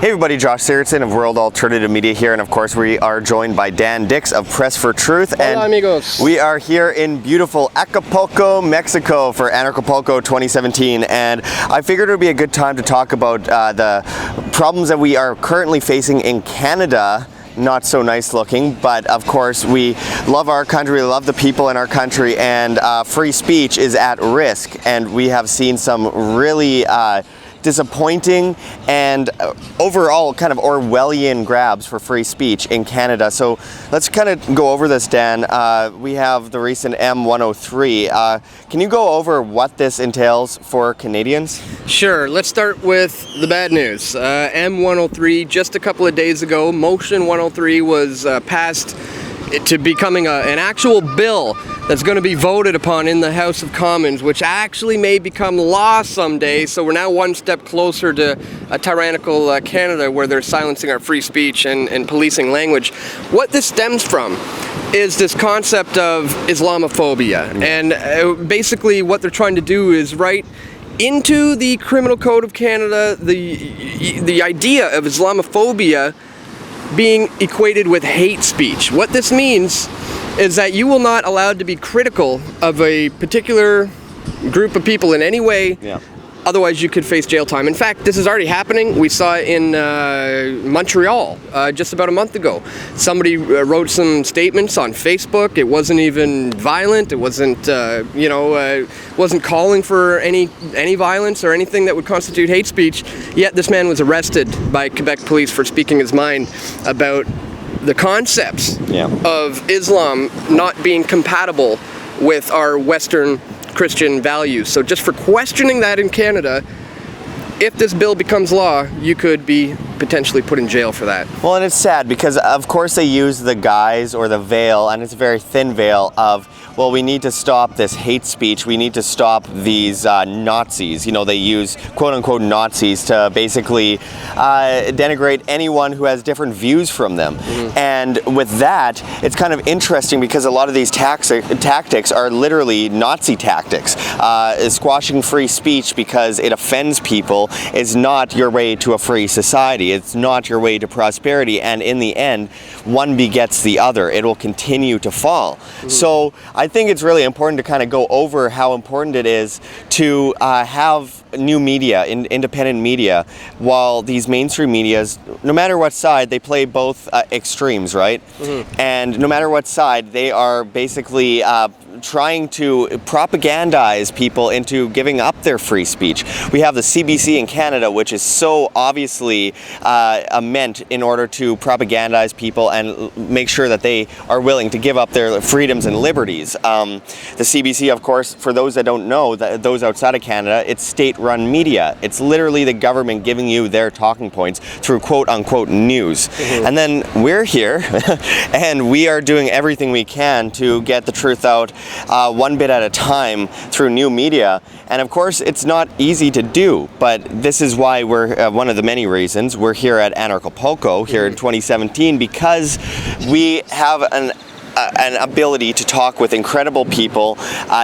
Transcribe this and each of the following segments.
Hey everybody, Josh Sigurdson of World Alternative Media here, and of course we are joined by Dan Dix of Press for Truth. Hola, amigos. We are here in beautiful Acapulco, Mexico for Acapulco 2017, and I figured it would be a good time to talk about the problems that we are currently facing in Canada. Not so nice looking, but of course we love our country, we love the people in our country, and free speech is at risk, and we have seen some really disappointing and overall kind of Orwellian grabs for free speech in Canada. So let's kind of go over this, Dan. We have the recent M103. Can you go over what this entails for Canadians? Sure. Let's start with the bad news. M103, just a couple of days ago, Motion 103 was passed to becoming an actual bill that's going to be voted upon in the House of Commons, which actually may become law someday. So we're now one step closer to a tyrannical Canada where they're silencing our free speech and policing language. What this stems from is this concept of Islamophobia. And basically what they're trying to do is write into the Criminal Code of Canada the idea of Islamophobia being equated with hate speech. What this means is that you will not allowed to be critical of a particular group of people in any way. Yeah. Otherwise you could face jail time. In fact, this is already happening. We saw it in Montreal just about a month ago. Somebody wrote some statements on Facebook. It wasn't even violent. It wasn't, wasn't calling for any violence or anything that would constitute hate speech. Yet this man was arrested by Quebec police for speaking his mind about the concepts of Islam not being compatible with our Western Christian values. So just for questioning that in Canada, if this bill becomes law, you could be potentially put in jail for that. Well, and it's sad because of course they use the guise or the veil, and it's a very thin veil of, well, we need to stop this hate speech, we need to stop these Nazis. You know, they use quote-unquote Nazis to basically denigrate anyone who has different views from them. And with that, it's kind of interesting because a lot of these tactics are literally Nazi tactics. Squashing free speech because it offends people is not your way to a free society. It's not your way to prosperity, and in the end, one begets the other. It will continue to fall. So I think it's really important to kind of go over how important it is to have new media, independent media, while these mainstream medias, no matter what side, they play both extremes, right? And no matter what side, they are basically trying to propagandize people into giving up their free speech. We have the CBC in Canada, which is so obviously meant in order to propagandize people and make sure that they are willing to give up their freedoms and liberties. The CBC, of course, for those that don't know, those outside of Canada, it's state-run media. It's literally the government giving you their talking points through quote-unquote news. And then we're here and we are doing everything we can to get the truth out one bit at a time through new media. And of course, it's not easy to do, but this is why we're, one of the many reasons, we're here at Acapulco here in 2017, because we have an ability to talk with incredible people,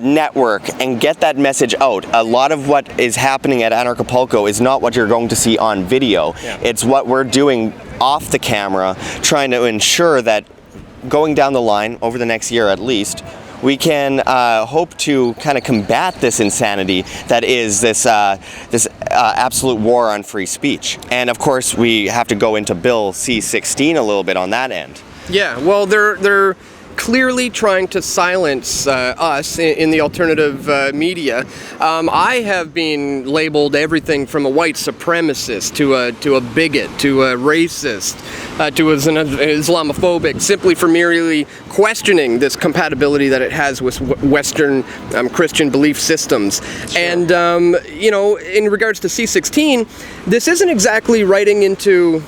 network, and get that message out. A lot of what is happening at Acapulco is not what you're going to see on video. It's what we're doing off the camera, trying to ensure that going down the line, over the next year at least, we can hope to kind of combat this insanity that is this absolute war on free speech. And of course, we have to go into Bill C-16 a little bit on that end. Yeah, well, they're clearly trying to silence us in the alternative media. I have been labeled everything from a white supremacist to a bigot to a racist to as an Islamophobic, simply for merely questioning this compatibility that it has with Western Christian belief systems. And in regards to C-16, this isn't exactly writing into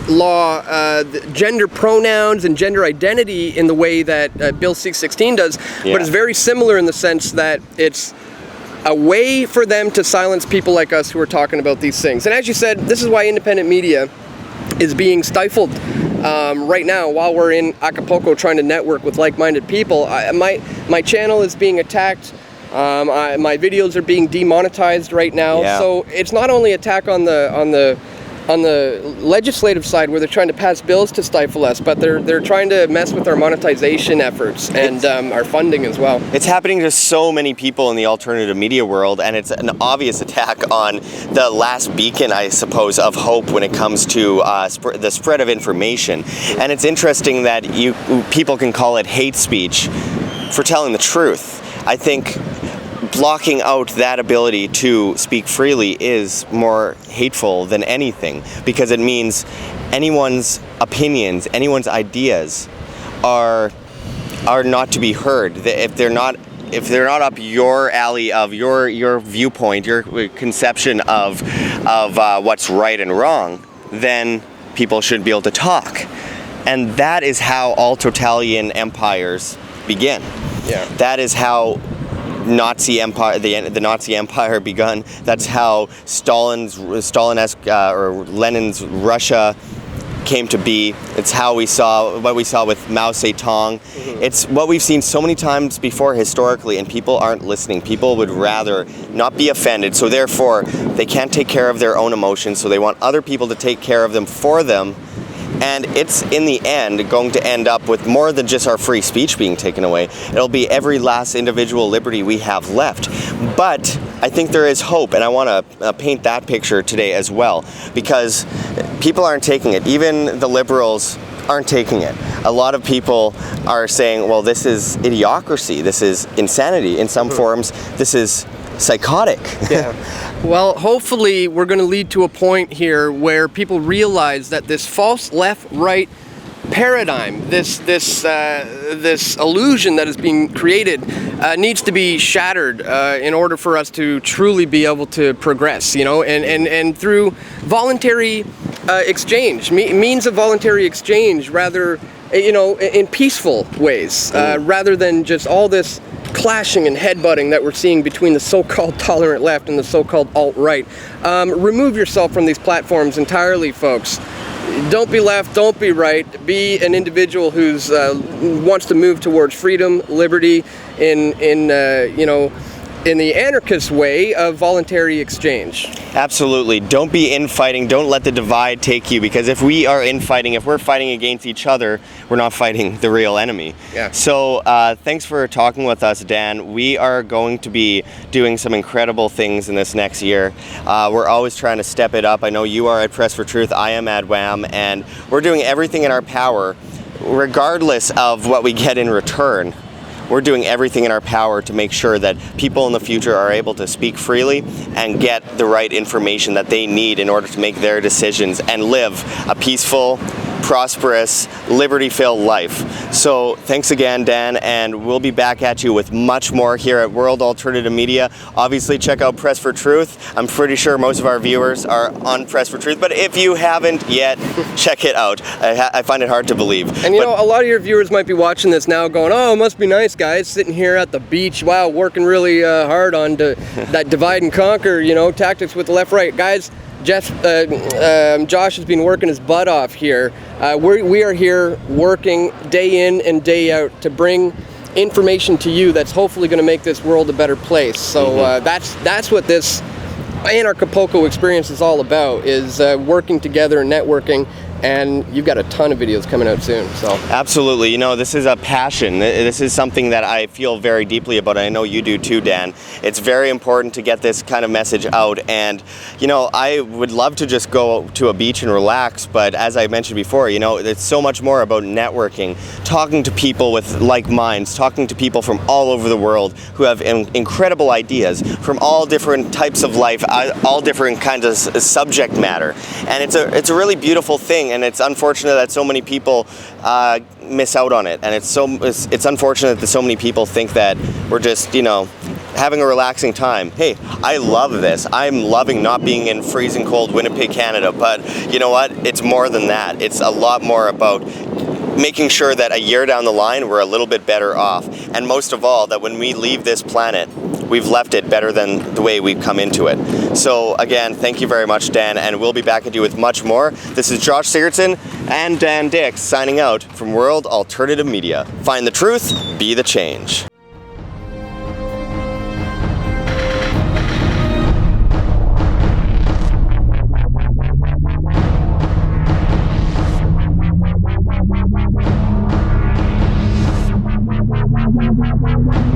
law gender pronouns and gender identity in the way that Bill C-16 does, but it's very similar in the sense that it's a way for them to silence people like us who are talking about these things. And as you said, this is why independent media is being stifled right now while we're in Acapulco trying to network with like-minded people. My channel is being attacked. My videos are being demonetized right now. So it's not only attack on the legislative side where they're trying to pass bills to stifle us, but they're trying to mess with our monetization efforts and our funding as well. It's happening to so many people in the alternative media world, and it's an obvious attack on the last beacon, I suppose, of hope when it comes to the spread of information. And it's interesting that people can call it hate speech for telling the truth. I think blocking out that ability to speak freely is more hateful than anything, because it means anyone's opinions, anyone's ideas are not to be heard. If they're not up your alley of your viewpoint, your conception of what's right and wrong, then people should be able to talk. And that is how all totalitarian empires begin. Yeah. That is how Nazi empire, the Nazi empire begun. That's how Stalinesque or Lenin's Russia came to be. It's how what we saw with Mao Zedong. Mm-hmm. It's what we've seen so many times before historically, and people aren't listening. People would rather not be offended, so therefore they can't take care of their own emotions, so they want other people to take care of them for them. And it's, in the end, going to end up with more than just our free speech being taken away. It'll be every last individual liberty we have left. But I think there is hope, and I want to paint that picture today as well, because people aren't taking it. Even the liberals aren't taking it. A lot of people are saying, well, this is idiocracy, this is insanity. In some forms, this is psychotic. Yeah. Well, hopefully we're going to lead to a point here where people realize that this false left-right paradigm, this illusion that is being created, needs to be shattered in order for us to truly be able to progress. And through voluntary exchange, means of voluntary exchange, rather, in peaceful ways, rather than just all this clashing and headbutting that we're seeing between the so-called tolerant left and the so-called alt-right. Remove yourself from these platforms entirely, folks. Don't be left, don't be right. Be an individual who's wants to move towards freedom, liberty, in the anarchist way of voluntary exchange. Absolutely. Don't be infighting. Don't let the divide take you, because if we are infighting, if we're fighting against each other, we're not fighting the real enemy. Yeah. So thanks for talking with us, Dan. We are going to be doing some incredible things in this next year. We're always trying to step it up. I know you are at Press for Truth, I am at WHAM, and we're doing everything in our power, regardless of what we get in return. We're doing everything in our power to make sure that people in the future are able to speak freely and get the right information that they need in order to make their decisions and live a peaceful, prosperous, liberty-filled life. So thanks again, Dan, and we'll be back at you with much more here at World Alternative Media. Obviously, check out Press for Truth. I'm pretty sure most of our viewers are on Press for Truth, but if you haven't yet, check it out. I find it hard to believe. And a lot of your viewers might be watching this now going, oh, it must be nice, guys, sitting here at the beach, wow, working really hard on that divide and conquer, tactics with the left-right. Guys, Josh has been working his butt off here. We are here working day in and day out to bring information to you that's hopefully going to make this world a better place. So that's what this Acapulco experience is all about, is working together and networking. And you've got a ton of videos coming out soon. So absolutely, this is a passion. This is something that I feel very deeply about. I know you do too, Dan. It's very important to get this kind of message out. And I would love to just go to a beach and relax, but as I mentioned before, it's so much more about networking, talking to people with like minds, talking to people from all over the world who have incredible ideas from all different types of life, all different kinds of subject matter. And it's a really beautiful thing. And it's unfortunate that so many people miss out on it, and it's unfortunate that so many people think that we're just having a relaxing time. Hey, I love this. I'm loving not being in freezing cold Winnipeg, Canada, but you know what? It's more than that. It's a lot more about making sure that a year down the line we're a little bit better off, and most of all that when we leave this planet we've left it better than the way we've come into it. So again, thank you very much, Dan, and we'll be back at you with much more. This is Josh Sigurdson and Dan Dix signing out from World Alternative Media. Find the truth, be the change. Wow.